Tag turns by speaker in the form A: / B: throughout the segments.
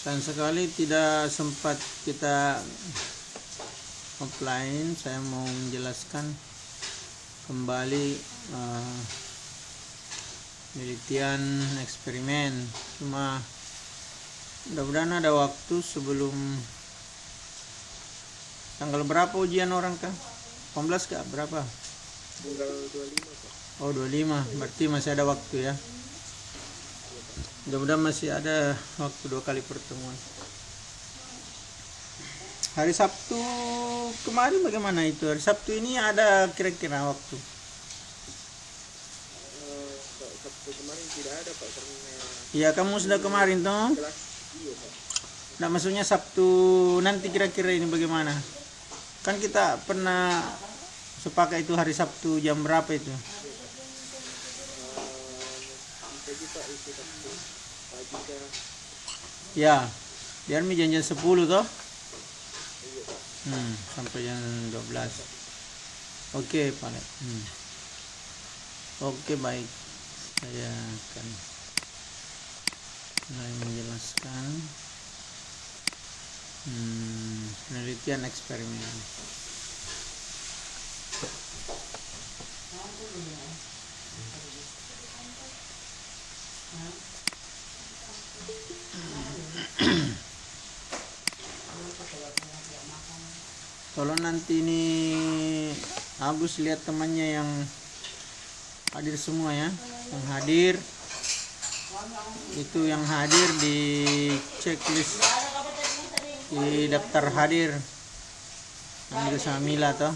A: Sayang sekali tidak sempat kita offline. Saya mau menjelaskan kembali penelitian eksperimen. Cuma mudah-mudahan ada waktu sebelum tanggal berapa ujian orang kah? 18 kah? Berapa?
B: Tanggal 25 Pak.
A: Oh 25, berarti masih ada waktu ya. Mudah-mudahan masih ada waktu 2 kali pertemuan. Hari Sabtu kemarin bagaimana itu? Hari Sabtu ini ada kira-kira waktu?
B: Sabtu kemarin tidak ada Pak karena
A: Iya, kamu sudah kemarin toh?
B: kelas. Iya Pak.
A: Nah, maksudnya Sabtu nanti kira-kira ini bagaimana? Kan kita pernah sepakat itu hari Sabtu jam berapa itu?
B: Bisa juga itu Sabtu pagi kah?
A: Ya, biar mi jam 10 toh?
B: Iya Pak.
A: Sampai jam 12. Oke, Pak. Oke, baik. Saya akan mulai menjelaskan penelitian eksperimen. Kalau nanti ini Agus lihat temannya yang hadir semua ya, yang hadir itu yang hadir di checklist di daftar hadir ambil sama Mila toh.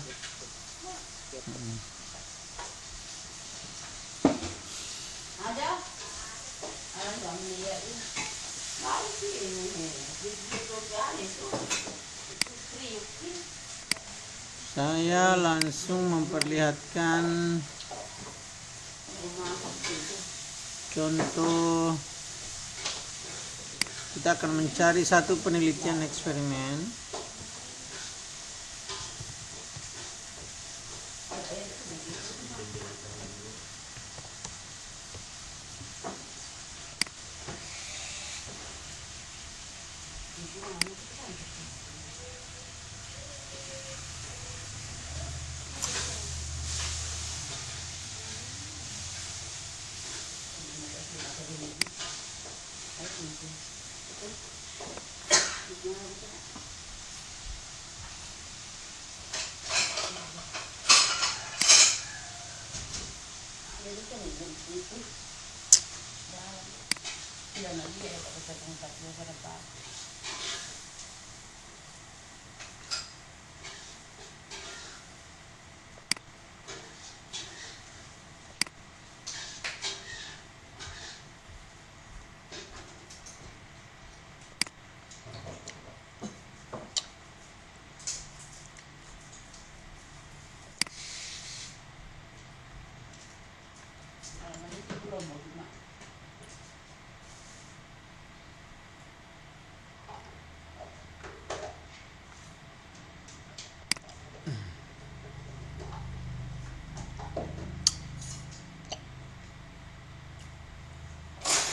A: Saya langsung memperlihatkan contoh. Kita akan mencari satu penelitian eksperimen.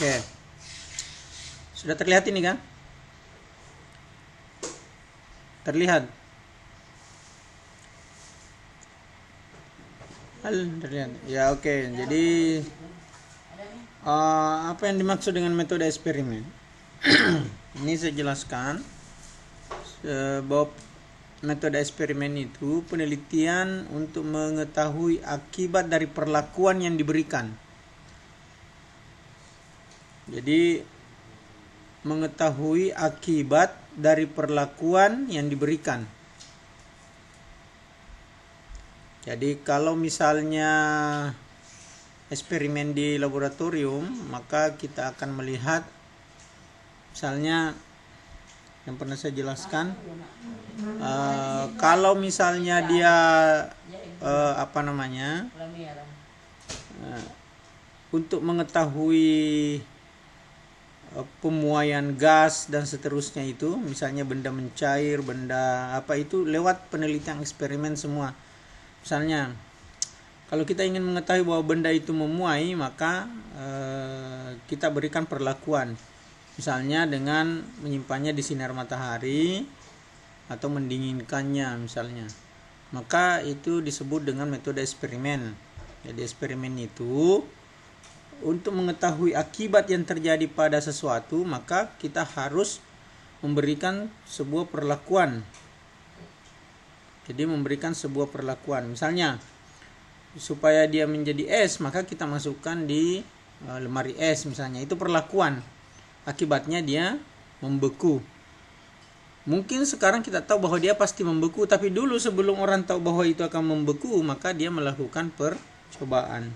A: Oke. Sudah terlihat ini kan? Terlihat. Terlihat. Ya, oke. Jadi apa yang dimaksud dengan metode eksperimen? Ini saya jelaskan bahwa metode eksperimen itu penelitian untuk mengetahui akibat dari perlakuan yang diberikan. Jadi mengetahui akibat dari perlakuan yang diberikan. Jadi kalau misalnya eksperimen di laboratorium, maka kita akan melihat misalnya yang pernah saya jelaskan, kalau misalnya dia untuk mengetahui pemuaian gas dan seterusnya itu, misalnya benda mencair, benda apa itu lewat penelitian eksperimen semua. Misalnya kalau kita ingin mengetahui bahwa benda itu memuai, maka kita berikan perlakuan. Misalnya dengan menyimpannya di sinar matahari atau mendinginkannya misalnya. Maka itu disebut dengan metode eksperimen. Jadi eksperimen itu untuk mengetahui akibat yang terjadi pada sesuatu, maka kita harus memberikan sebuah perlakuan. Jadi memberikan sebuah perlakuan. Misalnya supaya dia menjadi es, maka kita masukkan di lemari es misalnya. Itu perlakuan. Akibatnya dia membeku. Mungkin sekarang kita tahu bahwa dia pasti membeku, tapi dulu sebelum orang tahu bahwa itu akan membeku, maka dia melakukan percobaan.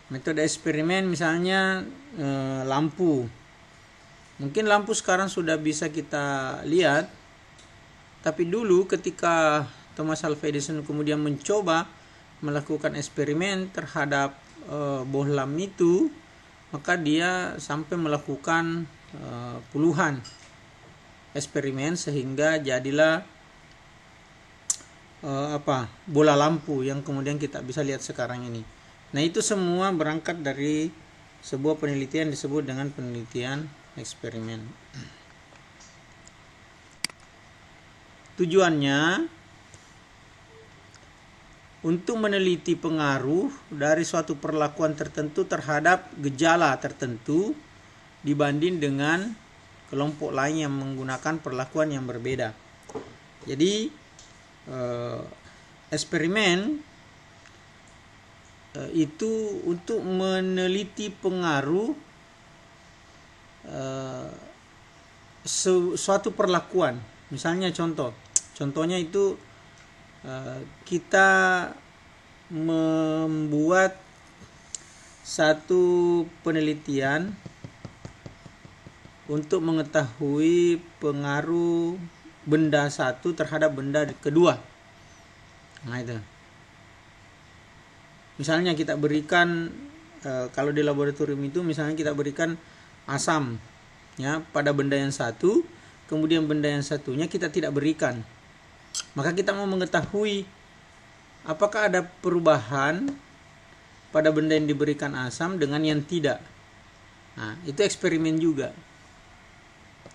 A: Metode eksperimen misalnya lampu. Mungkin lampu sekarang sudah bisa kita lihat, tapi dulu ketika Thomas Alva Edison kemudian mencoba melakukan eksperimen terhadap bohlam itu, maka dia sampai melakukan puluhan eksperimen sehingga jadilah bola lampu yang kemudian kita bisa lihat sekarang ini. Nah, itu semua berangkat dari sebuah penelitian disebut dengan penelitian eksperimen. Tujuannya untuk meneliti pengaruh dari suatu perlakuan tertentu terhadap gejala tertentu dibanding dengan kelompok lain yang menggunakan perlakuan yang berbeda. Jadi eksperimen itu untuk meneliti pengaruh suatu perlakuan. Misalnya contohnya itu kita membuat satu penelitian untuk mengetahui pengaruh benda satu terhadap benda kedua. Nah, itu. Misalnya kita berikan kalau di laboratorium itu misalnya kita berikan asam ya pada benda yang satu, kemudian benda yang satunya kita tidak berikan. Maka kita mau mengetahui apakah ada perubahan pada benda yang diberikan asam dengan yang tidak. Nah, itu eksperimen juga.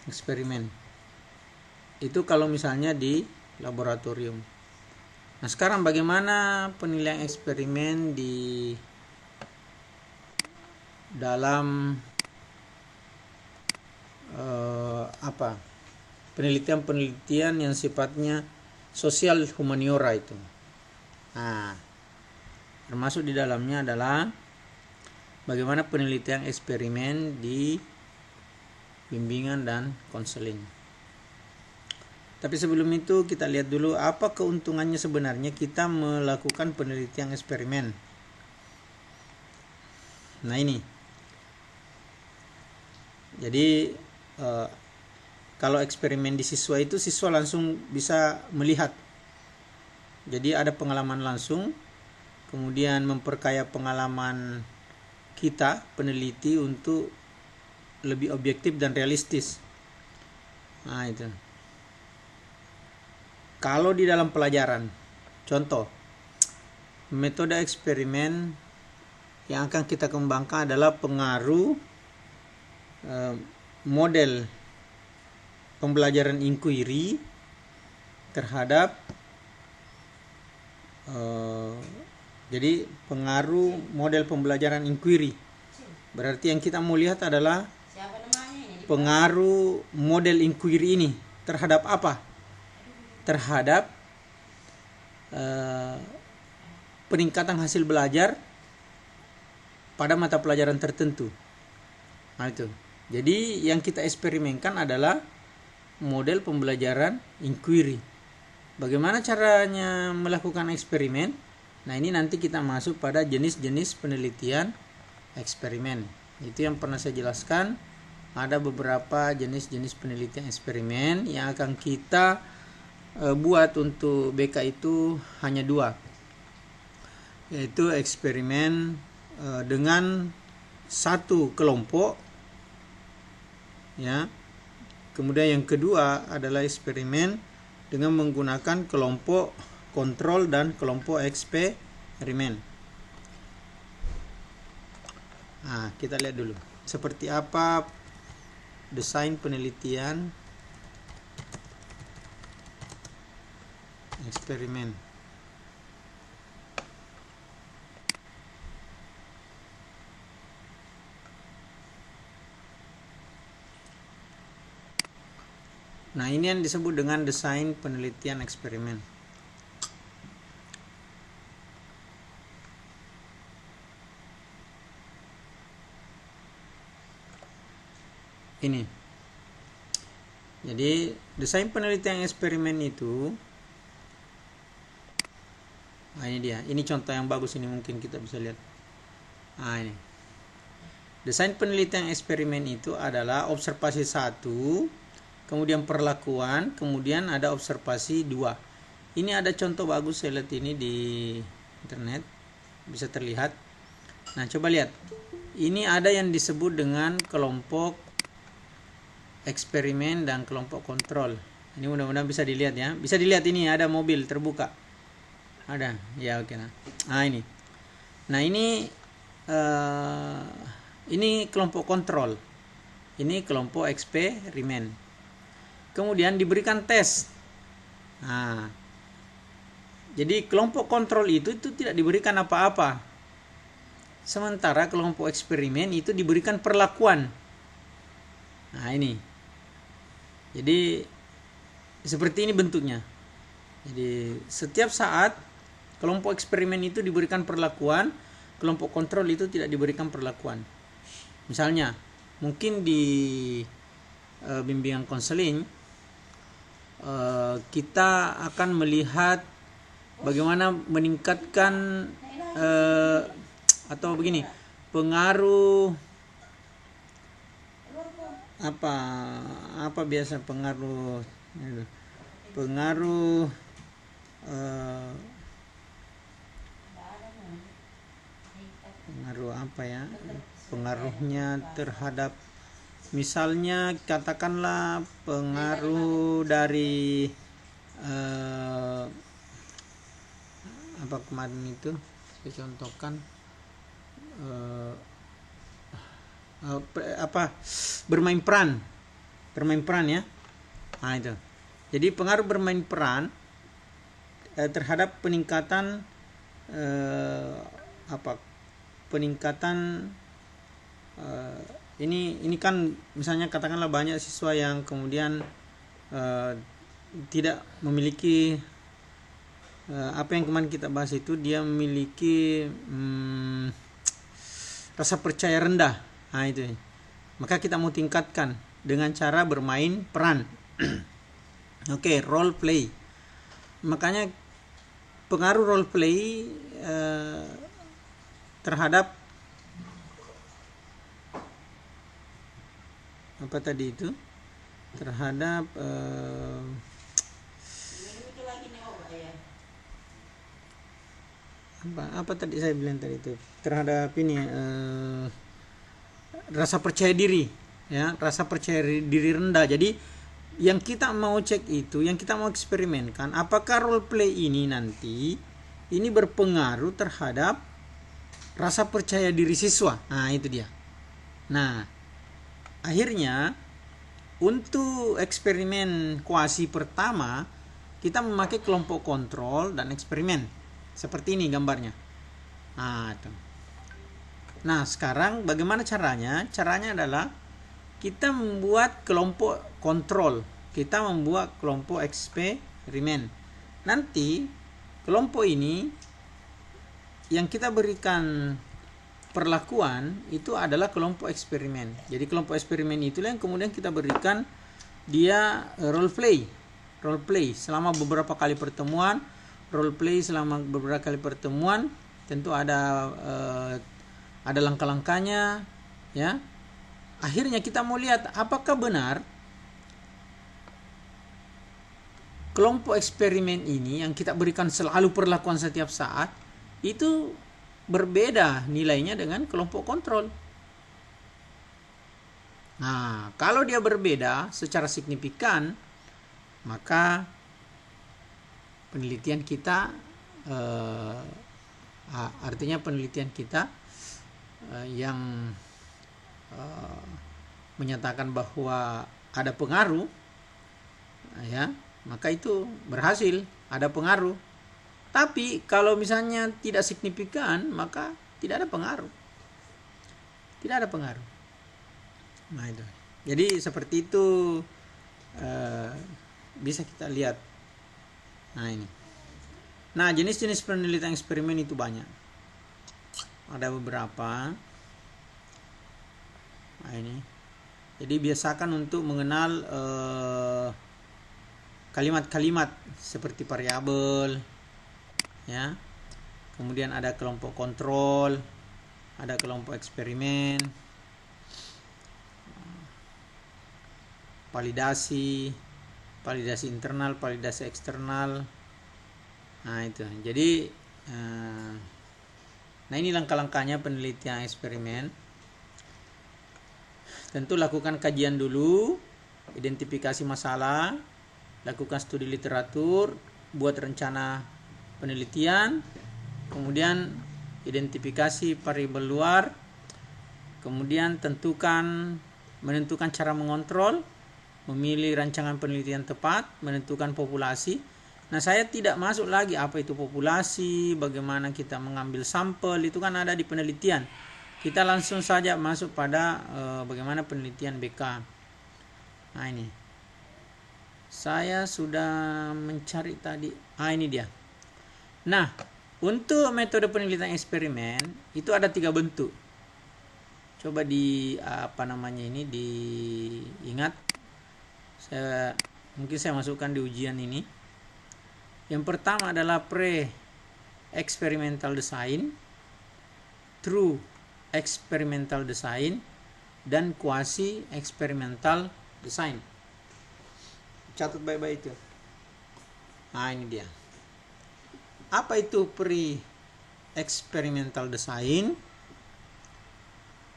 A: Eksperimen itu kalau misalnya di laboratorium. Nah, sekarang bagaimana penilaian eksperimen di dalam penelitian yang sifatnya sosial humaniora itu. Nah, termasuk di dalamnya adalah bagaimana penelitian eksperimen di bimbingan dan konseling. Tapi sebelum itu kita lihat dulu apa keuntungannya sebenarnya kita melakukan penelitian eksperimen. Nah, ini. Jadi kalau eksperimen di siswa itu siswa langsung bisa melihat. Jadi ada pengalaman langsung, kemudian memperkaya pengalaman kita peneliti untuk lebih objektif dan realistis. Nah, itu. Kalau di dalam pelajaran, contoh metode eksperimen yang akan kita kembangkan adalah pengaruh model pembelajaran inquiry terhadap jadi pengaruh model pembelajaran inquiry. Berarti yang kita mau lihat adalah pengaruh model inquiry ini terhadap apa? Terhadap peningkatan hasil belajar pada mata pelajaran tertentu. Nah, itu. Jadi yang kita eksperimenkan adalah model pembelajaran inquiry. Bagaimana caranya melakukan eksperimen? Nah, ini nanti kita masuk pada jenis-jenis penelitian eksperimen. Itu yang pernah saya jelaskan. Ada beberapa jenis-jenis penelitian eksperimen yang akan kita buat untuk BK itu hanya 2, yaitu eksperimen dengan satu kelompok ya. Kemudian yang kedua adalah eksperimen dengan menggunakan kelompok kontrol dan kelompok eksperimen. Nah, kita lihat dulu seperti apa desain penelitian eksperimen. Nah, ini yang disebut dengan desain penelitian eksperimen. Ini. Jadi, desain penelitian eksperimen itu, nah ini dia. Ini contoh yang bagus, ini mungkin kita bisa lihat. Nah, ini. Desain penelitian eksperimen itu adalah observasi 1, kemudian perlakuan, kemudian ada observasi 2. Ini ada contoh bagus, saya lihat ini di internet, bisa terlihat. Nah, coba lihat. Ini ada yang disebut dengan kelompok eksperimen dan kelompok kontrol. Ini mudah-mudahan bisa dilihat ya. Bisa dilihat, ini ada mobil terbuka. Ada. Ya, oke. Nah, ini. Nah, ini kelompok kontrol. Ini kelompok eksperimen. Kemudian diberikan tes. Nah, jadi kelompok kontrol itu tidak diberikan apa-apa. Sementara kelompok eksperimen itu diberikan perlakuan. Nah, ini. Jadi seperti ini bentuknya. Jadi setiap saat kelompok eksperimen itu diberikan perlakuan, kelompok kontrol itu tidak diberikan perlakuan. Misalnya, mungkin di bimbingan konseling kita akan melihat bagaimana meningkatkan atau begini, pengaruh apa biasa pengaruh apa ya, pengaruhnya terhadap, misalnya katakanlah pengaruh dari apa kemarin itu saya contohkan, bermain peran ya. Nah, itu. Jadi pengaruh bermain peran terhadap peningkatan ini kan misalnya katakanlah banyak siswa yang kemudian tidak memiliki apa yang kemarin kita bahas itu, dia memiliki rasa percaya rendah. Nah, itu. Maka kita mau tingkatkan dengan cara bermain peran. Oke, role play. Makanya pengaruh role play terhadap apa tadi itu? Terhadap apa tadi saya bilang tadi itu? Terhadap ini rasa percaya diri, ya, rasa percaya diri rendah. Jadi yang kita mau cek itu, yang kita mau eksperimenkan, apakah role play ini nanti ini berpengaruh terhadap rasa percaya diri siswa. Nah, itu dia. Nah, akhirnya untuk eksperimen kuasi pertama kita memakai kelompok kontrol dan eksperimen. Seperti ini gambarnya. Nah, itu. Nah, sekarang bagaimana caranya? Caranya adalah kita membuat kelompok kontrol, kita membuat kelompok eksperimen. Nanti kelompok ini yang kita berikan perlakuan itu adalah kelompok eksperimen. Jadi kelompok eksperimen itulah yang kemudian kita berikan dia role play selama beberapa kali pertemuan. Tentu ada langkah-langkahnya, ya. Akhirnya kita mau lihat apakah benar kelompok eksperimen ini yang kita berikan selalu perlakuan setiap saat itu berbeda nilainya dengan kelompok kontrol. Nah, kalau dia berbeda secara signifikan, maka penelitian kita menyatakan bahwa ada pengaruh, ya, maka itu berhasil, ada pengaruh. Tapi kalau misalnya tidak signifikan, maka tidak ada pengaruh. Tidak ada pengaruh. Nah itu. Jadi seperti itu bisa kita lihat. Nah ini. Nah, jenis-jenis penelitian eksperimen itu banyak. Ada beberapa. Nah ini. Jadi biasakan untuk mengenal kalimat-kalimat seperti variabel, ya. Kemudian ada kelompok kontrol, ada kelompok eksperimen, validasi internal, validasi eksternal. Nah itu. Jadi nah ini langkah-langkahnya penelitian eksperimen. Tentu lakukan kajian dulu, identifikasi masalah, lakukan studi literatur, buat rencana penelitian, kemudian identifikasi variabel luar, kemudian menentukan cara mengontrol, memilih rancangan penelitian tepat, menentukan populasi. Nah, saya tidak masuk lagi apa itu populasi, bagaimana kita mengambil sampel, itu kan ada di penelitian. Kita langsung saja masuk pada bagaimana penelitian BK. Nah ini. Saya sudah mencari tadi. Ini dia. Nah, untuk metode penelitian eksperimen itu ada 3 bentuk. Coba diingat. Mungkin saya masukkan di ujian ini. Yang pertama adalah pre-experimental design, true experimental design, dan quasi experimental design. Catat baik-baik itu. Nah ini dia. Apa itu pre-experimental design?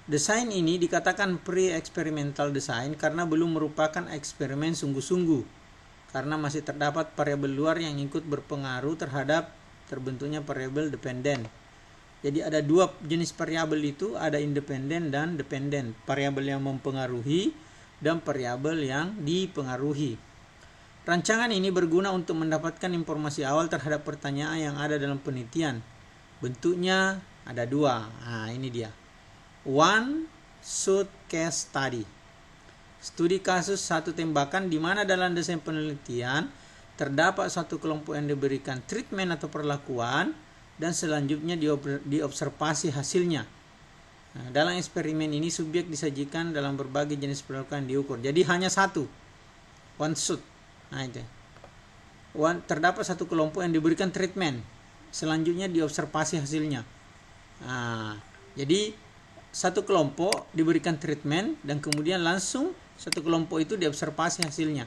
A: Desain ini dikatakan pre-experimental design karena belum merupakan eksperimen sungguh-sungguh, karena masih terdapat variabel luar yang ikut berpengaruh terhadap terbentuknya variabel dependen. Jadi ada 2 jenis variabel itu, ada independen dan dependen. Variabel yang mempengaruhi dan variabel yang dipengaruhi. Rancangan ini berguna untuk mendapatkan informasi awal terhadap pertanyaan yang ada dalam penelitian. Bentuknya ada 2. Nah, ini dia. One shot case study. Studi kasus satu tembakan di mana dalam desain penelitian terdapat satu kelompok yang diberikan treatment atau perlakuan dan selanjutnya diobservasi hasilnya. Nah, dalam eksperimen ini subjek disajikan dalam berbagai jenis perlakuan diukur. Jadi hanya satu, one shot. Nah itu. Terdapat satu kelompok yang diberikan treatment, selanjutnya diobservasi hasilnya. Nah, jadi satu kelompok diberikan treatment dan kemudian langsung satu kelompok itu diobservasi hasilnya,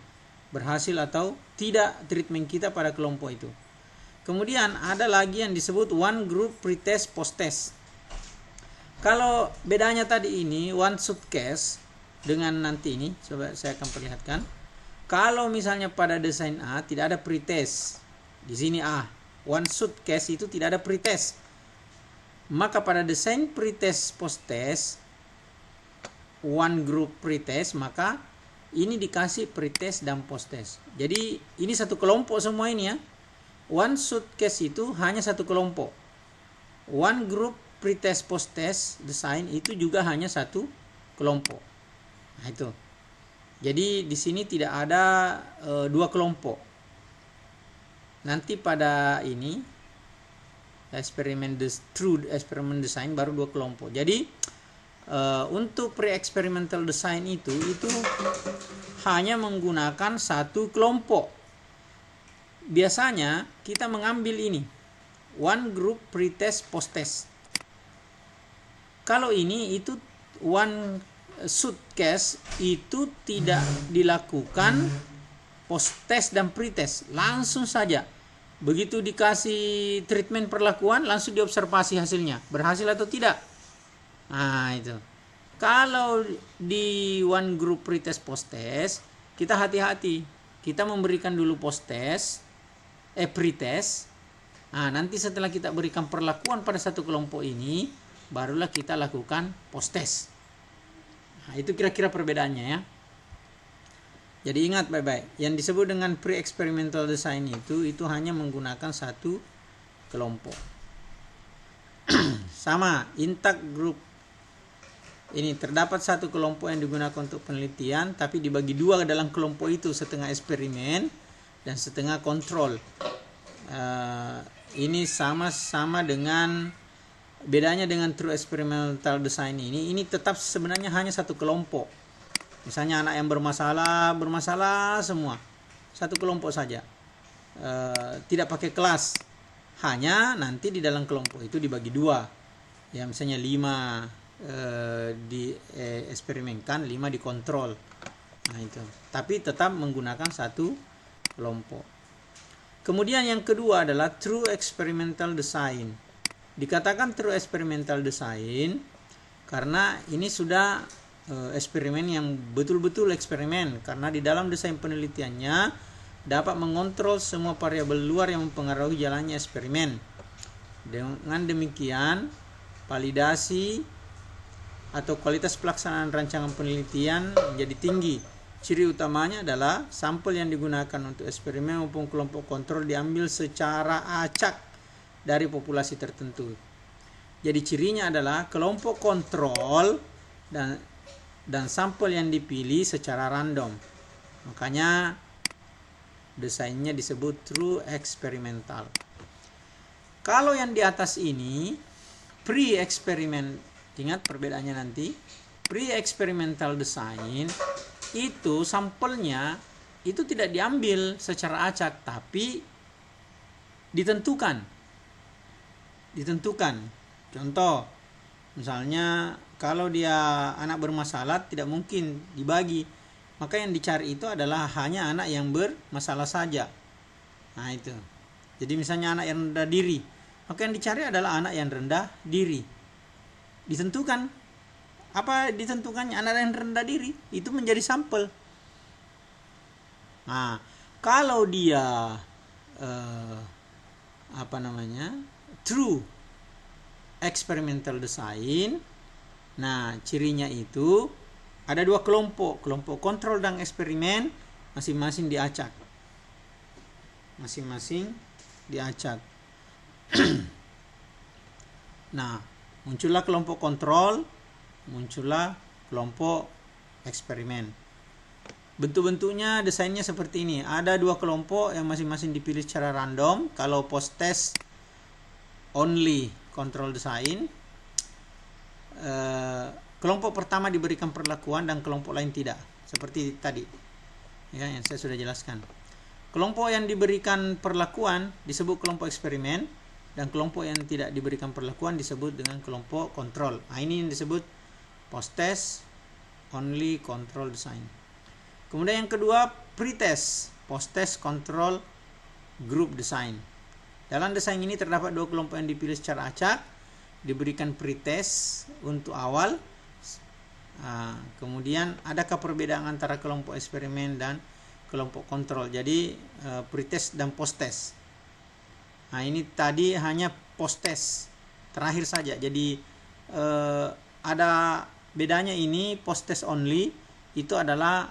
A: berhasil atau tidak treatment kita pada kelompok itu. Kemudian ada lagi yang disebut one group pretest post-test. Kalau bedanya tadi ini one shot case dengan nanti ini, coba saya akan perlihatkan. Kalau misalnya pada desain A tidak ada pretest, di sini A, one shot case itu tidak ada pretest. Maka pada desain pretest post-test, one group pretest, maka ini dikasih pretest dan post-test. Jadi ini satu kelompok semua ini ya. One shot case itu hanya satu kelompok. One group pretest post-test design itu juga hanya satu kelompok. Nah itu. Jadi di sini tidak ada 2 kelompok. Nanti pada ini true experiment design baru 2 kelompok. Jadi untuk pre-experimental design itu hanya menggunakan satu kelompok. Biasanya kita mengambil ini one group pretest post-test. Kalau ini itu one shot case itu tidak dilakukan post-test dan pretest, langsung saja. Begitu dikasih treatment perlakuan langsung diobservasi hasilnya, berhasil atau tidak. Nah itu. Kalau di one group pretest post-test kita hati-hati. Kita memberikan dulu pretest. Nah, nanti setelah kita berikan perlakuan pada satu kelompok ini, barulah kita lakukan post-test. Nah, itu kira-kira perbedaannya ya. Jadi ingat baik-baik, yang disebut dengan pre-experimental design itu hanya menggunakan satu kelompok. Sama, intact group. Ini terdapat satu kelompok yang digunakan untuk penelitian, tapi dibagi dua dalam kelompok itu, setengah eksperimen dan setengah kontrol. Ini sama dengan bedanya dengan true experimental design ini tetap sebenarnya hanya satu kelompok. Misalnya anak yang bermasalah semua, satu kelompok saja, tidak pakai kelas, hanya nanti di dalam kelompok itu dibagi dua, ya misalnya 5 dieksperimenkan, 5 dikontrol. Nah itu, tapi tetap menggunakan satu kelompok. Kemudian yang kedua adalah true experimental design. Dikatakan true experimental design karena ini sudah eksperimen yang betul-betul eksperimen, karena di dalam desain penelitiannya dapat mengontrol semua variabel luar yang mempengaruhi jalannya eksperimen. Dengan demikian, validasi atau kualitas pelaksanaan rancangan penelitian menjadi tinggi. Ciri utamanya adalah sampel yang digunakan untuk eksperimen maupun kelompok kontrol diambil secara acak dari populasi tertentu. Jadi cirinya adalah kelompok kontrol dan sampel yang dipilih secara random. Makanya desainnya disebut true experimental. Kalau yang di atas ini pre-experiment, ingat perbedaannya nanti. Pre-experimental design itu sampelnya itu tidak diambil secara acak, tapi ditentukan. Contoh, misalnya kalau dia anak bermasalah tidak mungkin dibagi, maka yang dicari itu adalah hanya anak yang bermasalah saja. Nah itu. Jadi misalnya anak yang rendah diri, maka yang dicari adalah anak yang rendah diri. Ditentukan. Apa ditentukannya? Anak yang rendah diri itu menjadi sampel. Nah, kalau dia true experimental design, nah cirinya itu ada dua kelompok kontrol dan eksperimen, masing-masing diacak. Nah, muncullah kelompok kontrol, muncullah kelompok eksperimen. Bentuk-bentuknya, desainnya seperti ini. Ada dua kelompok yang masing-masing dipilih secara random. Kalau post test only control design, kelompok pertama diberikan perlakuan dan kelompok lain tidak, seperti tadi ya yang saya sudah jelaskan. Kelompok yang diberikan perlakuan disebut kelompok eksperimen, dan kelompok yang tidak diberikan perlakuan disebut dengan kelompok kontrol. Nah, ini yang disebut post test only control design. Kemudian yang kedua, pre-test, post test control group design. Dalam desain ini terdapat dua kelompok yang dipilih secara acak, diberikan pre-test untuk awal. Kemudian adakah perbedaan antara kelompok eksperimen dan kelompok kontrol? Jadi pre-test dan post test. Nah, ini tadi hanya post test terakhir saja. Jadi ada bedanya ini. Post test only itu adalah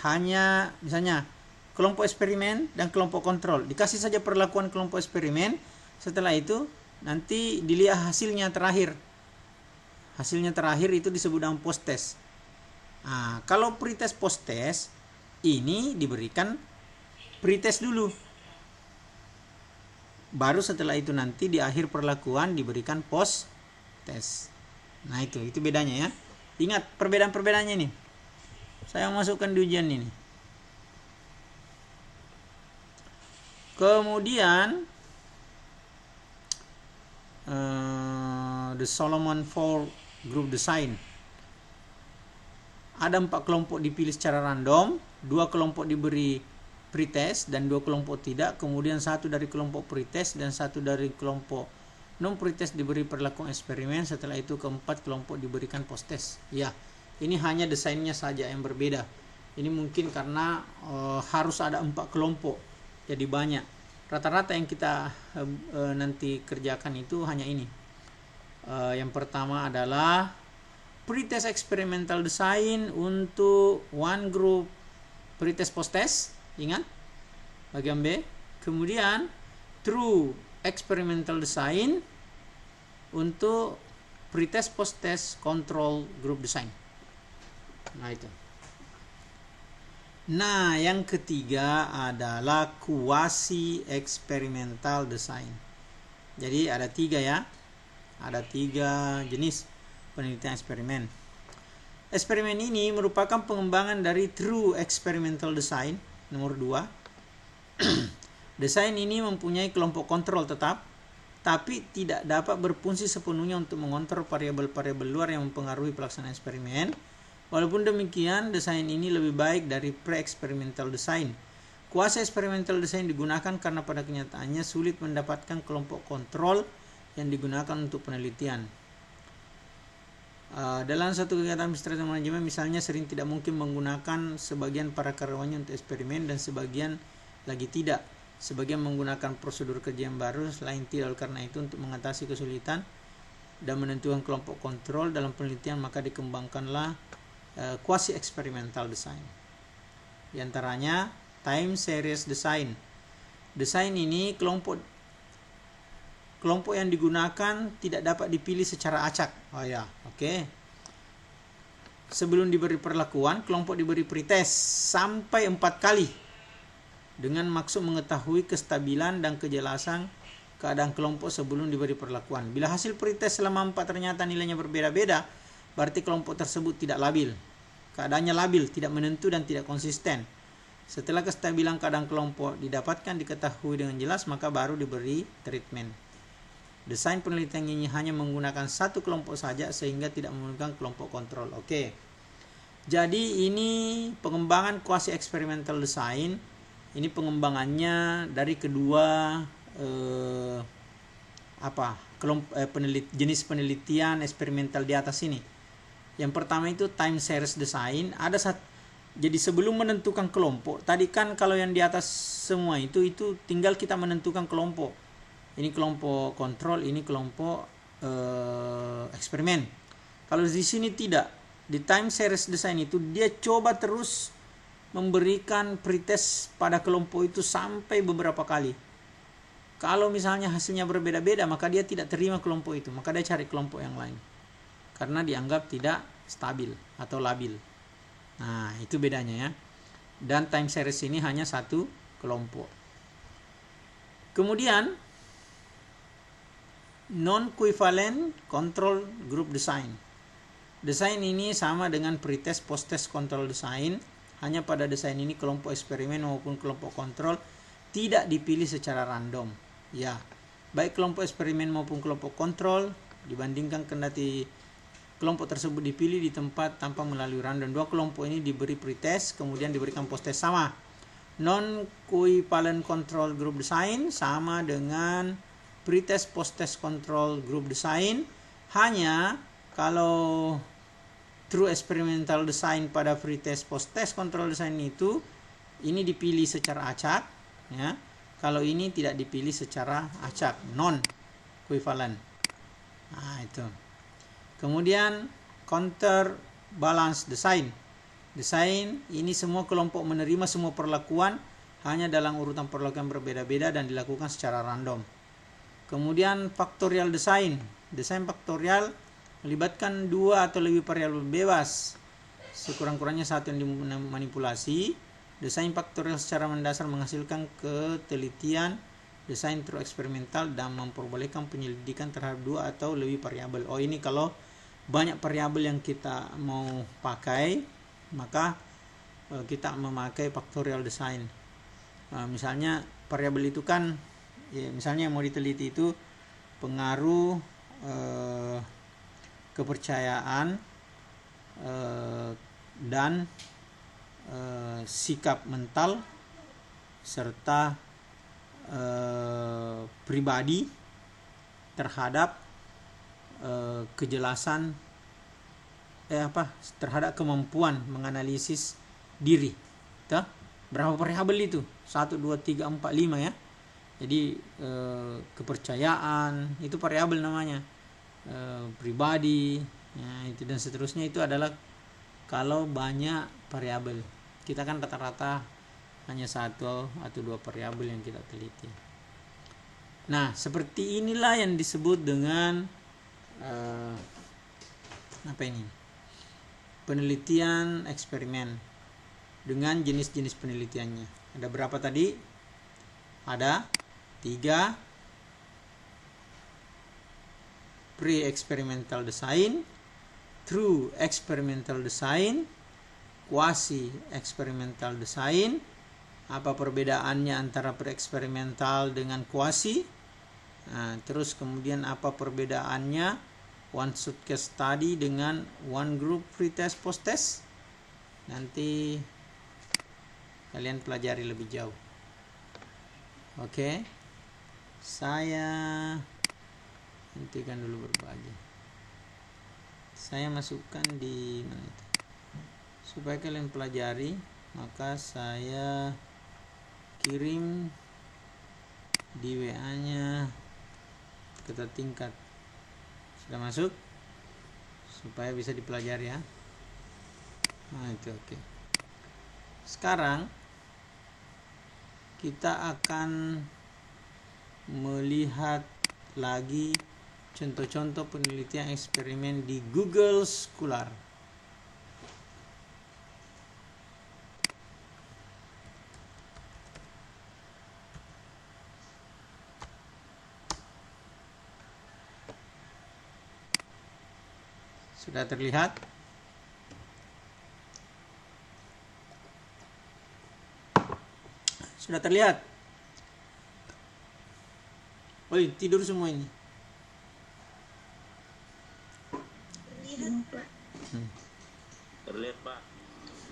A: hanya misalnya kelompok eksperimen dan kelompok kontrol dikasih saja perlakuan kelompok eksperimen. Setelah itu nanti dilihat hasilnya terakhir itu disebut dengan post test. Nah, kalau pre-test post test ini diberikan pre-test dulu, baru setelah itu nanti di akhir perlakuan diberikan post test. Nah itu bedanya ya. Ingat perbedaan-perbedaannya nih. Saya masukkan di ujian ini. Kemudian the Solomon 4 group design. Ada 4 kelompok dipilih secara random, 2 kelompok diberi pretest dan 2 kelompok tidak. Kemudian 1 dari kelompok pretest dan 1 dari kelompok non pretest diberi perlakuan eksperimen. Setelah itu keempat kelompok diberikan post test. Ya, ini hanya desainnya saja yang berbeda. Ini mungkin karena harus ada 4 kelompok, jadi banyak. Rata-rata yang kita nanti kerjakan itu hanya ini. Yang pertama adalah pretest experimental design untuk one group pretest post-test, ingat bagian B. Kemudian true experimental design untuk pretest post-test control group design. Nah itu. Nah, yang ketiga adalah quasi experimental design. Jadi ada 3 ya. Ada 3 jenis penelitian eksperimen. Eksperimen ini merupakan pengembangan dari true experimental design nomor 2. Desain ini mempunyai kelompok kontrol tetap, tapi tidak dapat berfungsi sepenuhnya untuk mengontrol variabel-variabel luar yang mempengaruhi pelaksanaan eksperimen. Walaupun demikian, desain ini lebih baik dari pre-experimental design. Quasi experimental design digunakan karena pada kenyataannya sulit mendapatkan kelompok kontrol yang digunakan untuk penelitian. Dalam satu kegiatan administratif manajemen misalnya sering tidak mungkin menggunakan sebagian para karyawannya untuk eksperimen dan sebagian lagi tidak. Sebagian menggunakan prosedur kerja yang baru, selain tidak karena itu untuk mengatasi kesulitan dan menentukan kelompok kontrol dalam penelitian, maka dikembangkanlah quasi experimental design. Di antaranya time series design. Desain ini kelompok yang digunakan tidak dapat dipilih secara acak. Oke. Sebelum diberi perlakuan, kelompok diberi pretest sampai 4 kali dengan maksud mengetahui kestabilan dan kejelasan keadaan kelompok sebelum diberi perlakuan. Bila hasil pretest selama 4 ternyata nilainya berbeda-beda, berarti kelompok tersebut tidak labil. Keadaannya labil, tidak menentu dan tidak konsisten. Setelah kestabilan keadaan kelompok didapatkan diketahui dengan jelas, maka baru diberi treatment. Desain penelitian ini hanya menggunakan satu kelompok saja sehingga tidak menggunakan kelompok kontrol. Oke. Jadi ini pengembangan quasi experimental design. Ini pengembangannya dari kedua jenis penelitian eksperimental di atas ini. Yang pertama itu time series design. Jadi sebelum menentukan kelompok, tadi kan kalau yang di atas semua itu tinggal kita menentukan kelompok. Ini kelompok kontrol, ini kelompok eksperimen. Kalau di sini tidak. Di time series design itu dia coba terus memberikan pretest pada kelompok itu sampai beberapa kali. Kalau misalnya hasilnya berbeda-beda, maka dia tidak terima kelompok itu, maka dia cari kelompok yang lain. Karena dianggap tidak stabil atau labil. Nah, itu bedanya ya. Dan time series ini hanya satu kelompok. Kemudian non-equivalent control group design. Desain ini sama dengan pretest post-test control design. Hanya pada desain ini kelompok eksperimen maupun kelompok kontrol tidak dipilih secara random. Ya, baik kelompok eksperimen maupun kelompok kontrol dibandingkan kendati kelompok tersebut dipilih di tempat tanpa melalui random. Dua kelompok ini diberi pretest, kemudian diberikan post-test sama. Non-equivalent control group design sama dengan pretest post-test control group design. Hanya kalau true experimental design pada pretest post-test control design itu ini dipilih secara acak, ya. Kalau ini tidak dipilih secara acak, non-equivalent. Nah, itu. Kemudian counter balance design. Desain ini semua kelompok menerima semua perlakuan hanya dalam urutan perlakuan berbeda-beda dan dilakukan secara random. Kemudian factorial design. Desain faktorial melibatkan 2 atau lebih variabel bebas, sekurang-kurangnya satu yang dimanipulasi. Desain faktorial secara mendasar menghasilkan ketelitian desain true eksperimental dan memperbolehkan penyelidikan terhadap 2 atau lebih variabel. Ini kalau banyak variabel yang kita mau pakai, maka kita memakai factorial design. Misalnya variabel itu kan, ya, misalnya yang mau diteliti itu pengaruh kepercayaan dan sikap mental serta pribadi terhadap kejelasan terhadap kemampuan menganalisis diri. Berapa variabel itu? 1, 2, 3, 4, 5 ya. Jadi kepercayaan itu variabel namanya. Pribadi, Ya, itu dan seterusnya itu adalah kalau banyak variabel. Kita kan rata-rata hanya satu atau dua variabel yang kita teliti. Nah, seperti inilah yang disebut dengan apa ini? Penelitian eksperimen dengan jenis-jenis penelitiannya. Ada berapa tadi? Ada 3: pre-experimental design, true experimental design, quasi-experimental design. Apa perbedaannya antara pre-eksperimental dengan quasi? Nah, terus kemudian apa perbedaannya one shot case study dengan one group pre-test post-test? Nanti kalian pelajari lebih jauh. Oke. Saya hentikan dulu berbagi. Saya masukkan di mana itu? Supaya kalian pelajari, maka saya kirim di WA-nya kita tingkat. Sudah masuk? Supaya bisa dipelajari ya. Nah, itu oke. Sekarang kita akan melihat lagi contoh-contoh penelitian eksperimen di Google Scholar. Sudah terlihat? Sudah terlihat? Oi, tidur semua ini.
B: Terlihat, Pak.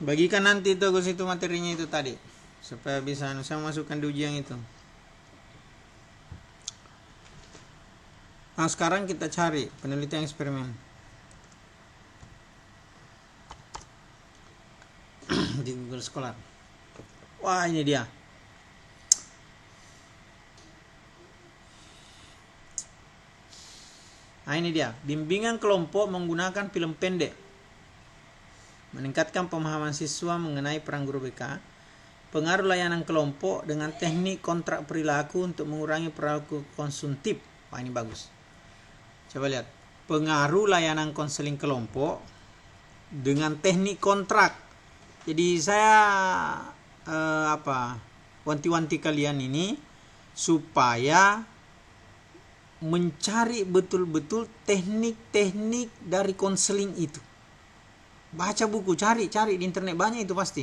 A: Bagikan nanti itu ke situ materinya itu tadi, supaya bisa saya masukkan di ujian itu. Nah, sekarang kita cari penelitian eksperimen di Google Scholar. Wah, ini dia. Nah, ini dia. Bimbingan kelompok menggunakan film pendek. Meningkatkan pemahaman siswa mengenai peran guru BK. Pengaruh layanan kelompok dengan teknik kontrak perilaku untuk mengurangi perilaku konsumtif. Wah, ini bagus. Coba lihat. Pengaruh layanan konseling kelompok dengan teknik kontrak. Jadi saya wanti-wanti kalian ini supaya mencari betul-betul teknik-teknik dari konseling itu. Baca buku, cari di internet banyak itu pasti.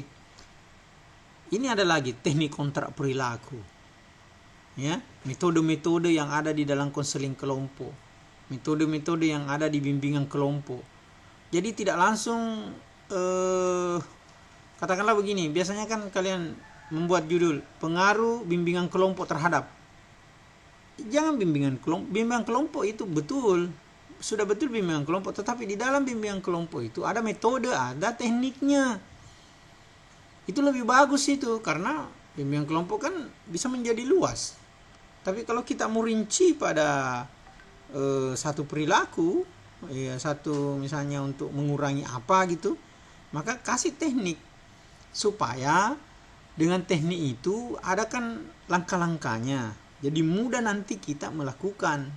A: Ini ada lagi teknik kontrak perilaku. Ya, metode-metode yang ada di dalam konseling kelompok. Metode-metode yang ada di bimbingan kelompok. Jadi tidak langsung katakanlah begini, biasanya kan kalian membuat judul pengaruh bimbingan kelompok terhadap. Jangan bimbingan kelompok itu betul, sudah betul bimbingan kelompok, tetapi di dalam bimbingan kelompok itu ada metode, ada tekniknya. Itu lebih bagus itu, karena bimbingan kelompok kan bisa menjadi luas. Tapi kalau kita mau rinci pada satu perilaku, satu misalnya untuk mengurangi apa gitu, maka kasih teknik supaya dengan teknik itu ada kan langkah-langkahnya. Jadi mudah nanti kita melakukan,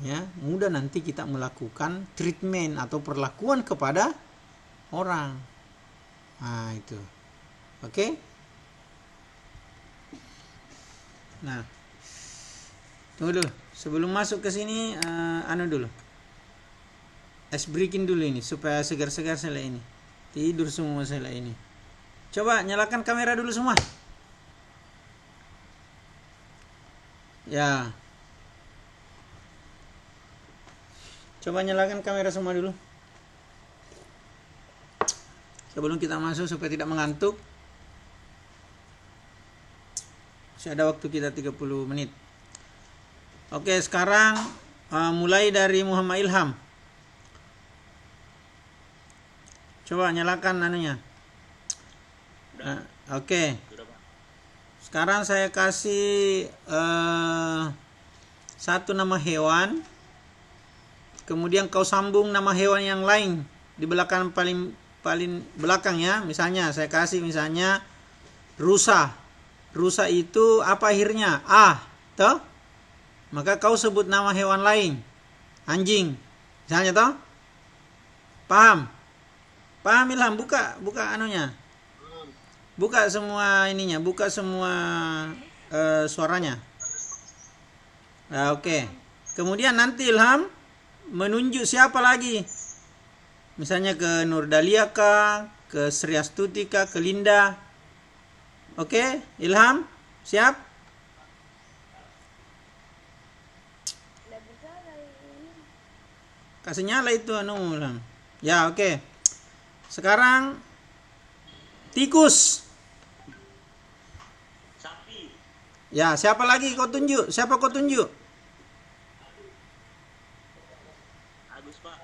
A: ya, mudah nanti kita melakukan treatment atau perlakuan kepada orang. Nah, itu. Oke? Nah, tunggu dulu. Sebelum masuk ke sini, dulu. Ice breaking dulu ini supaya segar-segar saya ini. Tidur semua saya ini. Coba nyalakan kamera dulu semua. Ya. Coba nyalakan kamera semua dulu. Sebelum kita masuk supaya tidak mengantuk. Masih ada waktu kita 30 menit. Oke, sekarang mulai dari Muhammad Ilham. Coba nyalakan anunya. Oke. Sekarang saya kasih satu nama hewan kemudian kau sambung nama hewan yang lain di belakang paling belakang ya. Misalnya saya kasih misalnya rusa. Rusa itu apa akhirnya? A, toh? Maka kau sebut nama hewan lain. Anjing. Misalnya toh? Paham? Paham Ilham? Buka anunya. Buka semua ininya, buka semua suaranya. Nah, oke. Kemudian nanti Ilham menunjuk siapa lagi? Misalnya ke Nurdalia kah, ke Sri Astuti kah, ke Linda. Oke, Ilham, siap? Kasih nyala itu Ilham. Ya, oke. Sekarang tikus.
B: Sapi.
A: Ya, siapa lagi kau tunjuk? Siapa kau tunjuk?
B: Agus, Pak.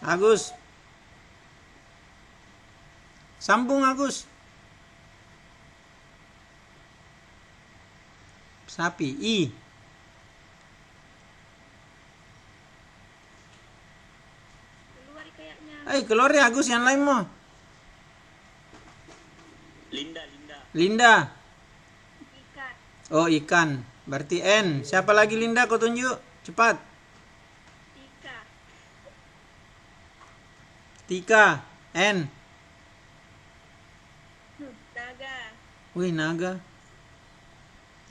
A: Agus. Sambung Agus. Sapi. I.
C: Keluar kayaknya.
A: Keluar ya Agus, yang lain mau.
B: Linda.
A: Linda.
C: Ikan.
A: Oh, ikan. Berarti N. Siapa lagi Linda kau tunjuk? Cepat.
C: Tika.
A: Tika. N.
C: Naga.
A: Wih, naga.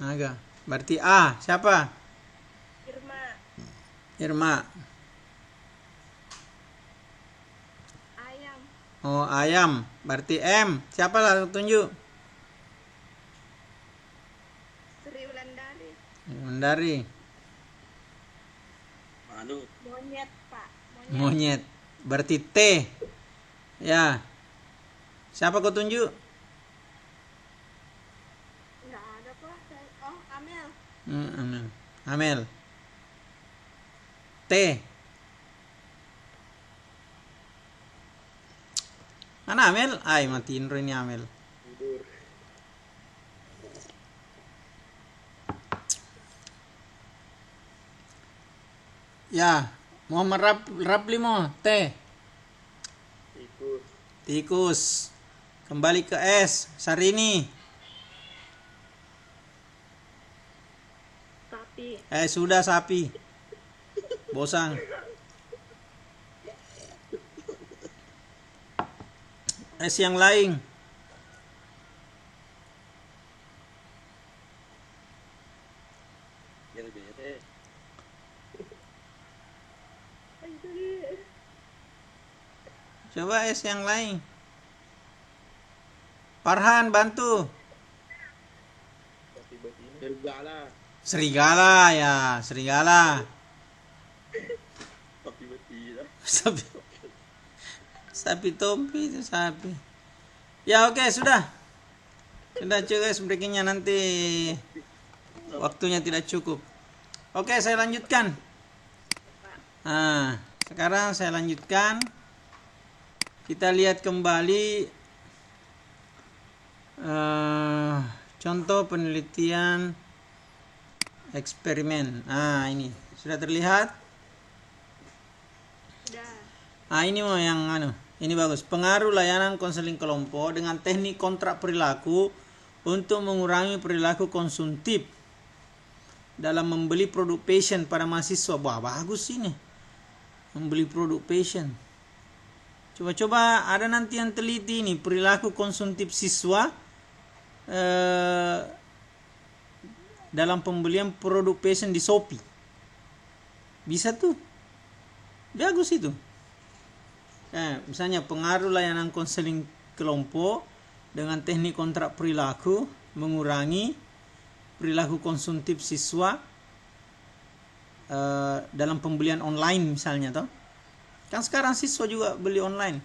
A: Naga. Berarti A. Siapa?
C: Irma.
A: Irma.
C: Ayam.
A: Oh, ayam. Berarti M. Siapa lah tunjuk?
C: Sri Wulandari.
A: Wulandari.
B: Manu.
C: Monyet, Pak.
A: Monyet. Berarti T. Ya. Siapa kau tunjuk?
C: Nggak ada, Pak. Oh, Amel.
A: Amel. Amel. T. Mana Amel? Matiin ini Amel.
B: Tidur.
A: Ya, Muhammad Rapli mau T.
B: Tikus.
A: Tikus. Kembali ke S. Sarini.
C: Sapi.
A: Sudah sapi. Bosang. S yang lain.
B: Yang beda.
A: Coba S yang lain. Farhan bantu.
B: Sapi betina. Serigala.
A: Serigala ya, serigala.
B: Sapi betina.
A: Sapi. Sapi topi itu sapi. Ya oke, sudah. Sudah cukup breakingnya, nanti waktunya tidak cukup. Oke, saya lanjutkan. Nah, sekarang saya lanjutkan. Kita lihat kembali contoh penelitian eksperimen. Nah, ini sudah terlihat.
C: Sudah.
A: Ini mau yang ini bagus. Pengaruh layanan konseling kelompok dengan teknik kontrak perilaku untuk mengurangi perilaku konsumtif dalam membeli produk passion pada mahasiswa. Wah, bagus ini. Membeli produk passion. Coba-coba ada nanti yang teliti ini perilaku konsumtif siswa dalam pembelian produk passion di Shopee. Bisa tuh. Bagus itu. Misalnya pengaruh layanan konseling kelompok dengan teknik kontrak perilaku mengurangi perilaku konsumtif siswa dalam pembelian online misalnya toh. Kan sekarang siswa juga beli online.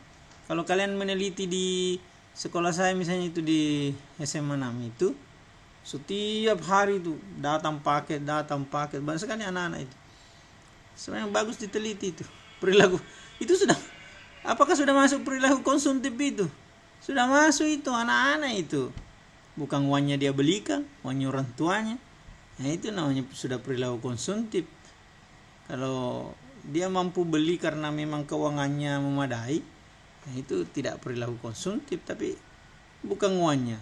A: Kalau kalian meneliti di sekolah saya misalnya itu di SMA 6 itu setiap hari itu datang paket banyak sekali anak-anak itu. Sebenarnya bagus diteliti itu perilaku itu sudah. Apakah sudah masuk perilaku konsumtif itu? Sudah masuk itu anak-anak itu. Bukan uangnya dia belikan, uangnya orang tuanya. Nah itu namanya sudah perilaku konsumtif. Kalau dia mampu beli karena memang keuangannya memadai, nah itu tidak perilaku konsumtif, tapi bukan uangnya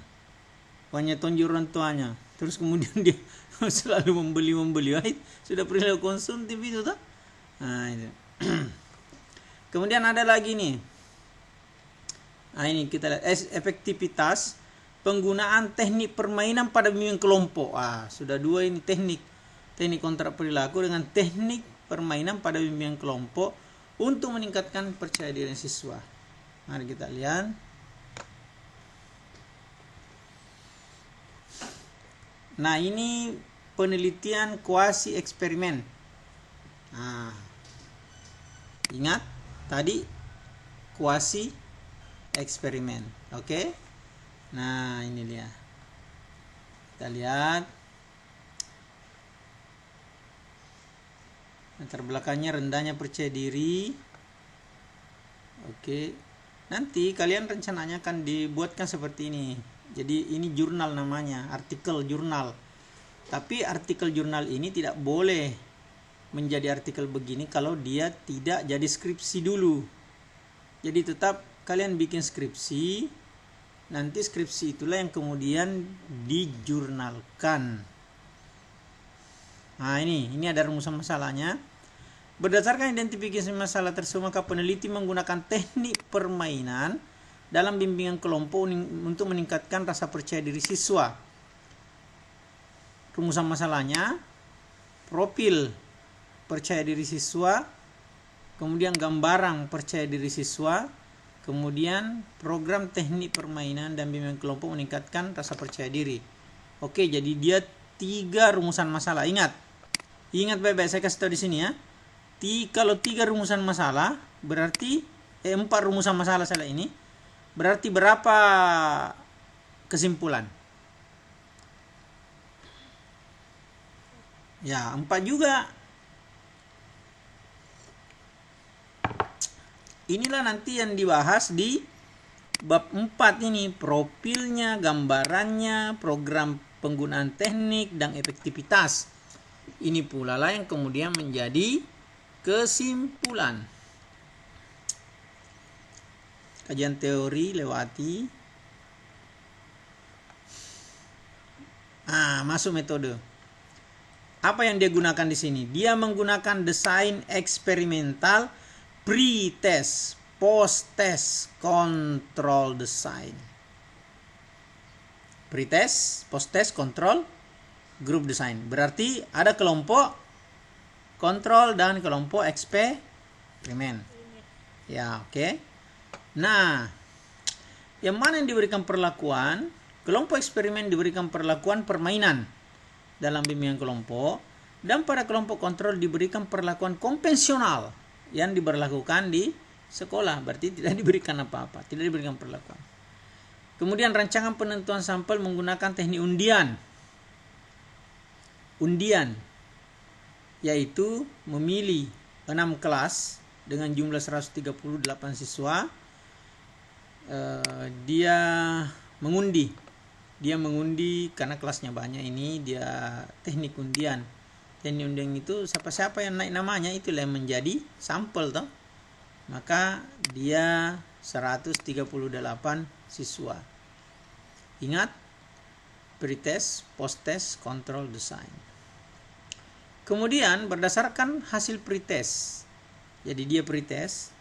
A: tonjol orang tuanya. Terus kemudian dia selalu membeli, sudah perilaku konsumtif itu toh. Nah, itu. Kemudian ada lagi nih. Nah, ini kita lihat efektivitas penggunaan teknik permainan pada bimbingan kelompok. Sudah dua ini teknik kontrak perilaku dengan teknik permainan pada bimbingan kelompok untuk meningkatkan percaya diri siswa. Mari kita lihat. Nah, ini penelitian kuasi eksperimen. Ingat tadi kuasi eksperimen. Oke. Nah, ini dia. Kita lihat. Latar belakangnya rendahnya percaya diri. Oke. Nanti kalian rencananya akan dibuatkan seperti ini. Jadi ini jurnal namanya, artikel jurnal. Tapi artikel jurnal ini tidak boleh menjadi artikel begini kalau dia tidak jadi skripsi dulu. Jadi tetap kalian bikin skripsi. Nanti skripsi itulah yang kemudian dijurnalkan. Nah, ini ada rumusan masalahnya. Berdasarkan identifikasi masalah tersebut, maka peneliti menggunakan teknik permainan dalam bimbingan kelompok untuk meningkatkan rasa percaya diri siswa. Rumusan masalahnya, profil percaya diri siswa, kemudian gambaran percaya diri siswa, kemudian program teknik permainan dan bimbingan kelompok meningkatkan rasa percaya diri. Oke, jadi dia 3 rumusan masalah. Ingat baik-baik, saya kasih tahu di sini ya. Kalau 3 rumusan masalah berarti 4 rumusan masalah salah ini. Berarti berapa kesimpulan? Ya, 4 juga. Inilah nanti yang dibahas di bab 4 ini. Profilnya, gambarannya, program penggunaan teknik, dan efektivitas. Ini pula lah yang kemudian menjadi kesimpulan. Kajian teori lewati. Masuk metode. Apa yang dia gunakan di sini? Dia menggunakan desain eksperimental, pre-test, post-test, control design. Pre-test, post-test, control, group design. Berarti ada kelompok kontrol dan kelompok eksperimen. Ya, oke. Nah, yang mana yang diberikan perlakuan? Kelompok eksperimen diberikan perlakuan permainan dalam bimbingan kelompok, dan pada kelompok kontrol diberikan perlakuan konvensional yang diberlakukan di sekolah. Berarti tidak diberikan apa-apa, tidak diberikan perlakuan. Kemudian rancangan penentuan sampel menggunakan teknik undian. Yaitu memilih 6 kelas dengan jumlah 138 siswa. Dia mengundi karena kelasnya banyak. Ini dia teknik undian. Teknik undian itu siapa yang naik namanya itulah yang menjadi sampel toh. Maka dia 138 siswa. Ingat, pre-test, post-test, control design. Kemudian berdasarkan hasil pre-test. Jadi dia pre-test,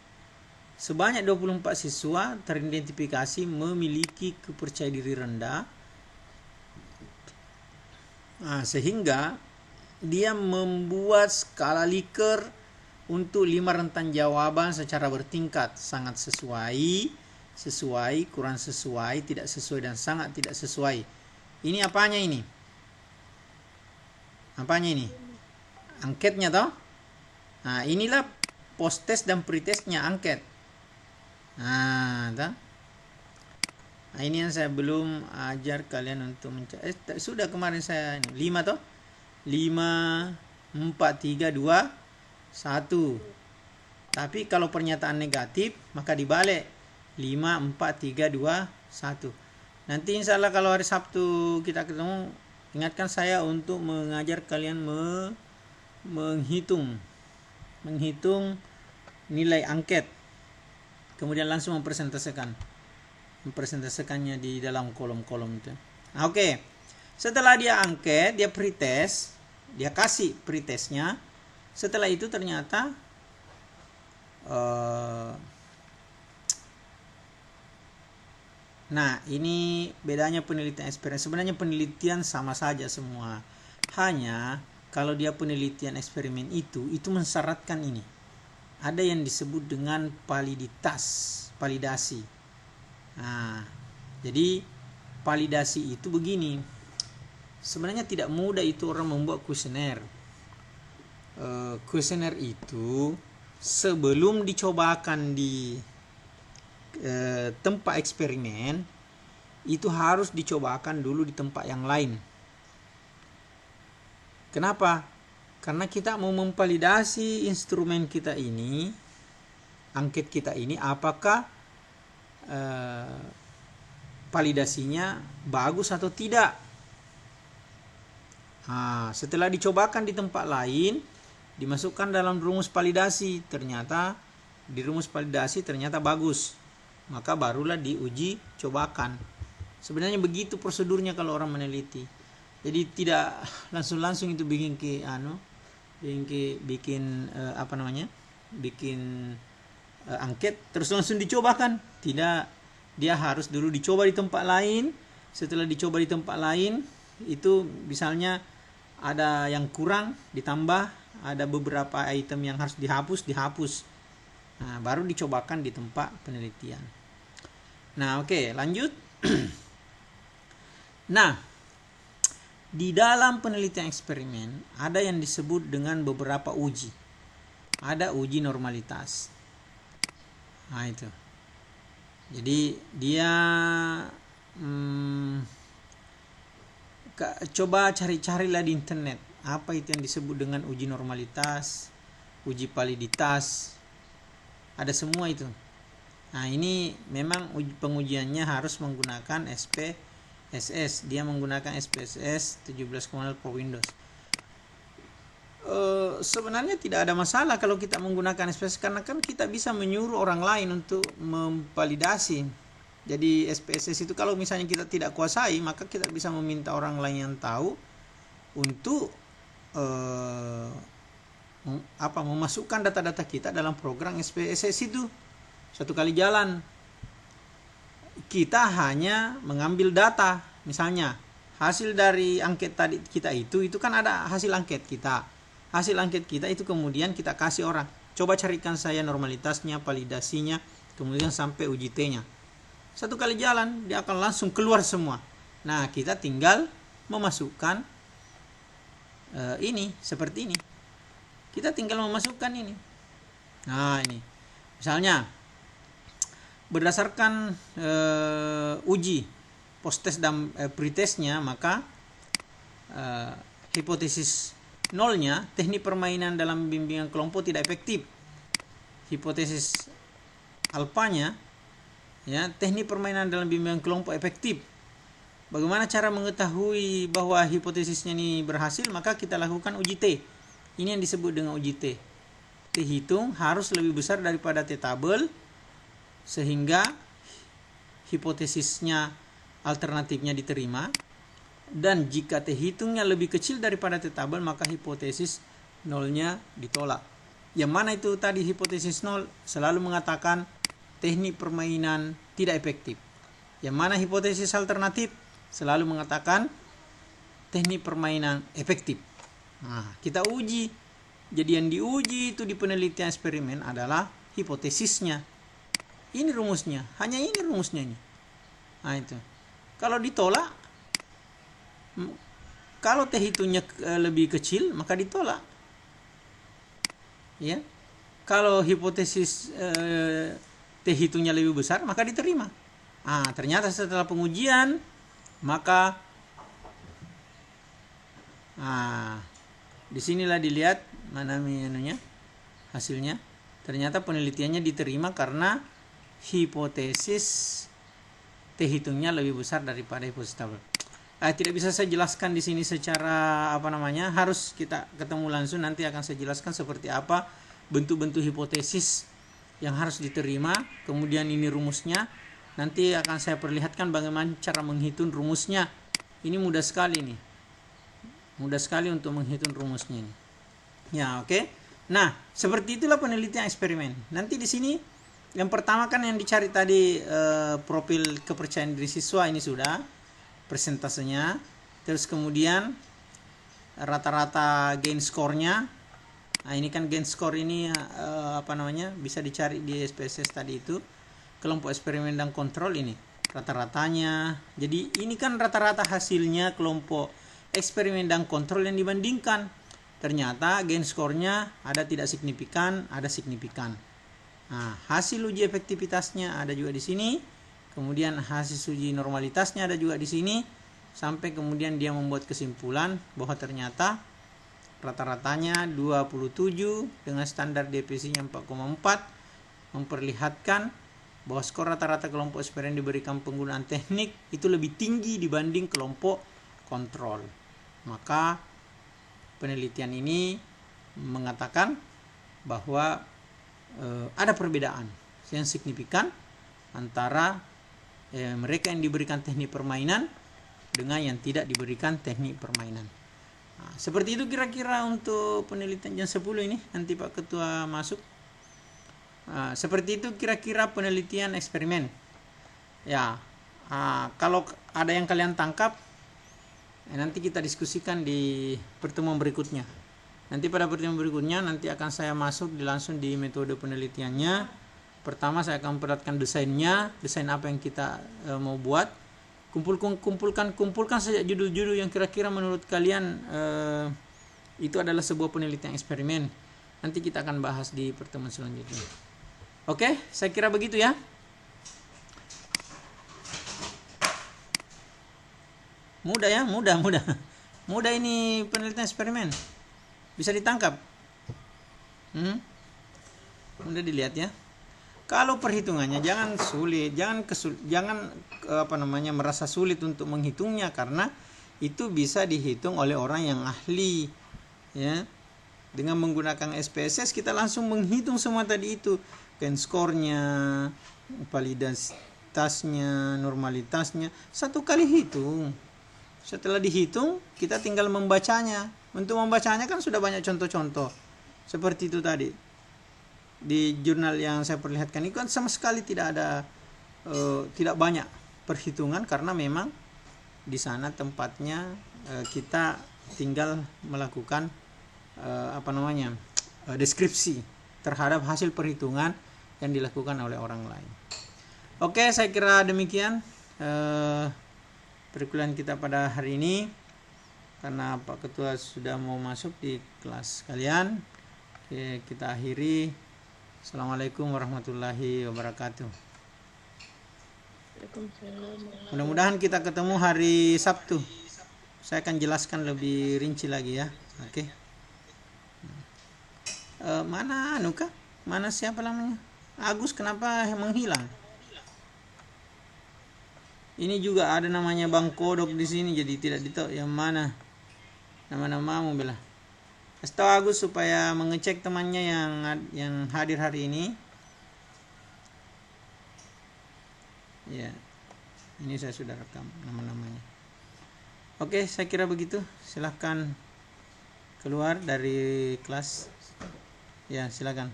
A: sebanyak 24 siswa teridentifikasi memiliki kepercayaan diri rendah. Sehingga dia membuat skala Likert untuk 5 rentan jawaban secara bertingkat. Sangat sesuai, kurang sesuai, tidak sesuai, dan sangat tidak sesuai. Ini apanya ini? Angketnya toh? Inilah post-test dan pre-testnya angket. Ini yang saya belum ajar kalian untuk mencari. Sudah kemarin saya 5 toh? 5, 4, 3, 2, 1. Tapi kalau pernyataan negatif maka dibalik. 5, 4, 3, 2, 1. Nanti insya Allah kalau hari Sabtu kita ketemu, ingatkan saya untuk mengajar kalian menghitung menghitung nilai angket, kemudian langsung mempresentasikannya di dalam kolom-kolom itu. Oke. Setelah dia angket, dia pretest, dia kasih pretestnya. Setelah itu ternyata nah, ini bedanya penelitian eksperimen. Sebenarnya penelitian sama saja semua. Hanya kalau dia penelitian eksperimen itu mensyaratkan ini. Ada yang disebut dengan validasi. Nah, jadi validasi itu begini. Sebenarnya tidak mudah itu orang membuat kuesioner. Kuesioner itu sebelum dicobakan di tempat eksperimen itu harus dicobakan dulu di tempat yang lain. Kenapa? Karena kita mau memvalidasi instrumen kita ini, angket kita ini, apakah validasinya bagus atau tidak. Nah, setelah dicobakan di tempat lain, dimasukkan dalam rumus validasi, ternyata di rumus validasi ternyata bagus, maka barulah diuji cobakan. Sebenarnya begitu prosedurnya kalau orang meneliti. Jadi tidak langsung itu bikin angket terus langsung dicobakan. Tidak, dia harus dulu dicoba di tempat lain. Setelah dicoba di tempat lain, itu misalnya ada yang kurang ditambah, ada beberapa item yang harus dihapus. Nah, baru dicobakan di tempat penelitian. Nah, oke, lanjut. Nah, di dalam penelitian eksperimen ada yang disebut dengan beberapa uji. Ada uji normalitas. Nah, itu. Jadi dia coba cari-carilah di internet apa itu yang disebut dengan uji normalitas, uji validitas. Ada semua itu. Nah, ini memang pengujiannya harus menggunakan SPSS. Dia menggunakan SPSS 17.0 for Windows. Sebenarnya tidak ada masalah kalau kita menggunakan SPSS, karena kan kita bisa menyuruh orang lain untuk memvalidasi. Jadi SPSS itu kalau misalnya kita tidak kuasai, maka kita bisa meminta orang lain yang tahu untuk memasukkan data-data kita dalam program SPSS itu. Satu kali jalan. Kita hanya mengambil data, misalnya hasil dari angket tadi kita itu kan ada hasil angket kita. Hasil angket kita itu kemudian kita kasih orang. Coba carikan saya normalitasnya, validasinya, kemudian sampai uji T-nya. Satu kali jalan, dia akan langsung keluar semua. Nah, kita tinggal memasukkan ini, seperti ini. Kita tinggal memasukkan ini. Nah, ini. Misalnya, berdasarkan uji post-test dan pre-testnya, maka hipotesis nolnya, teknik permainan dalam bimbingan kelompok tidak efektif. Hipotesis alfanya, ya, teknik permainan dalam bimbingan kelompok efektif. Bagaimana cara mengetahui bahwa hipotesisnya ini berhasil? Maka kita lakukan uji T. Ini yang disebut dengan uji T. T hitung harus lebih besar daripada T tabel, sehingga hipotesisnya alternatifnya diterima. Dan jika T hitungnya lebih kecil daripada T tabel, maka hipotesis nolnya ditolak. Yang mana itu tadi hipotesis nol selalu mengatakan teknik permainan tidak efektif. Yang mana hipotesis alternatif selalu mengatakan teknik permainan efektif. Nah, kita uji. Jadi yang diuji itu di penelitian eksperimen adalah hipotesisnya. Ini rumusnya, hanya ini rumusnya ini. Nah, itu. Kalau ditolak, kalau T hitungnya lebih kecil, maka ditolak. Ya. Kalau hipotesis T hitungnya lebih besar, maka diterima. Ah, ternyata setelah pengujian, maka disinilah dilihat mana hasilnya. Ternyata penelitiannya diterima karena hipotesis T hitungnya lebih besar daripada hipotesis tabel. Tidak bisa saya jelaskan di sini secara harus kita ketemu langsung, nanti akan saya jelaskan seperti apa bentuk-bentuk hipotesis yang harus diterima, kemudian ini rumusnya. Nanti akan saya perlihatkan bagaimana cara menghitung rumusnya. Ini mudah sekali nih. Mudah sekali untuk menghitung rumusnya ini. Ya, oke. Nah, seperti itulah penelitian eksperimen. Nanti di sini yang pertama kan yang dicari tadi profil kepercayaan diri siswa, ini sudah persentasenya. Terus kemudian rata-rata gain score-nya. Nah, ini kan gain score ini bisa dicari di SPSS tadi itu. Kelompok eksperimen dan kontrol ini rata-ratanya. Jadi ini kan rata-rata hasilnya kelompok eksperimen dan kontrol yang dibandingkan. Ternyata gain score-nya ada tidak signifikan, ada signifikan. Nah, hasil uji efektivitasnya ada juga di sini. Kemudian hasil uji normalitasnya ada juga di sini. Sampai kemudian dia membuat kesimpulan bahwa ternyata rata-ratanya 27 dengan standar deviasinya 4,4 memperlihatkan bahwa skor rata-rata kelompok eksperimen diberikan penggunaan teknik itu lebih tinggi dibanding kelompok kontrol. Maka penelitian ini mengatakan bahwa ada perbedaan yang signifikan antara mereka yang diberikan teknik permainan dengan yang tidak diberikan teknik permainan. Nah, seperti itu kira-kira untuk penelitian jam 10 ini. Nanti Pak Ketua masuk. Seperti itu kira-kira penelitian eksperimen. Ya, kalau ada yang kalian tangkap, nanti kita diskusikan di pertemuan berikutnya. Nanti pada pertemuan berikutnya nanti akan saya masuk langsung di metode penelitiannya. Pertama saya akan memperlihatkan desainnya, desain apa yang kita mau buat. Kumpulkan saja judul-judul yang kira-kira menurut kalian itu adalah sebuah penelitian eksperimen. Nanti kita akan bahas di pertemuan selanjutnya. Oke, saya kira begitu ya. Mudah ya, mudah. Mudah ini penelitian eksperimen. Bisa ditangkap. Mudah dilihat ya. Kalau perhitungannya jangan sulit, jangan merasa sulit untuk menghitungnya, karena itu bisa dihitung oleh orang yang ahli ya. Dengan menggunakan SPSS kita langsung menghitung semua tadi itu. Gain score-nya, validitasnya, normalitasnya, satu kali hitung. Setelah dihitung, kita tinggal membacanya. Untuk membacanya kan sudah banyak contoh-contoh. Seperti itu tadi. Di jurnal yang saya perlihatkan ini kan sama sekali tidak ada tidak banyak perhitungan, karena memang di sana tempatnya kita tinggal melakukan deskripsi terhadap hasil perhitungan yang dilakukan oleh orang lain. Oke, saya kira demikian perkuliahan kita pada hari ini, karena Pak Ketua sudah mau masuk di kelas kalian. Oke, kita akhiri. Assalamualaikum warahmatullahi wabarakatuh. Mudah-mudahan kita ketemu hari Sabtu. Saya akan jelaskan lebih rinci lagi ya. Oke. Mana Anuka? Mana siapa namanya? Agus, kenapa menghilang? Ini juga ada namanya Bang Kodok di sini, jadi tidak ditahu yang mana nama-namamu bela. Kasih tahu Agus supaya mengecek temannya yang hadir hari ini. Ya, ini saya sudah rekam nama-namanya. Oke, saya kira begitu. Silahkan keluar dari kelas. Ya, silakan.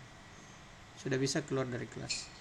A: Sudah bisa keluar dari kelas.